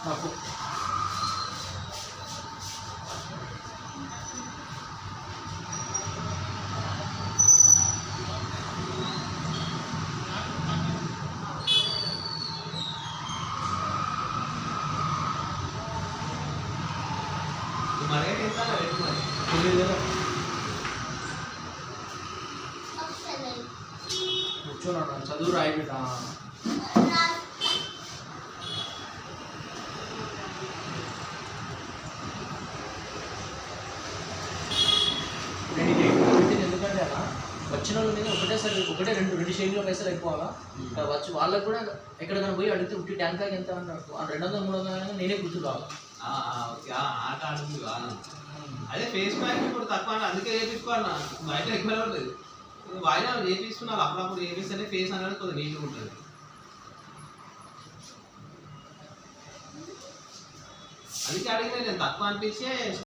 నాకు తెలియదు కూర్చోను చదువు రాయి బిడ్డ ఎందుకంటే అలా వచ్చిన వాళ్ళ మీద ఒకటే రెండు షేర్లో పైసలు అయిపోవాలా వచ్చి వాళ్ళకి కూడా ఎక్కడికైనా పోయి అడిగితే ఉట్టి ట్యాంక్ బ్యాగ్ ఎంత అన్నారు 200 300 నేనే గుర్తు కావాలి. ఆట ఆడుతుంది అదే ఫేస్ ప్యాక్ ఇప్పుడు తక్కువ అందుకే చేయించుకోవాలన్నా బయట ఎక్కువ ఉంటుంది వాయిదా చేయించుకున్నారు అప్పుడప్పుడు చేపిస్తేనే ఫేస్ అనేది కొద్దిగా నీట్గా ఉంటుంది. అందుకే అడిగినా నేను తక్కువ అనిపించే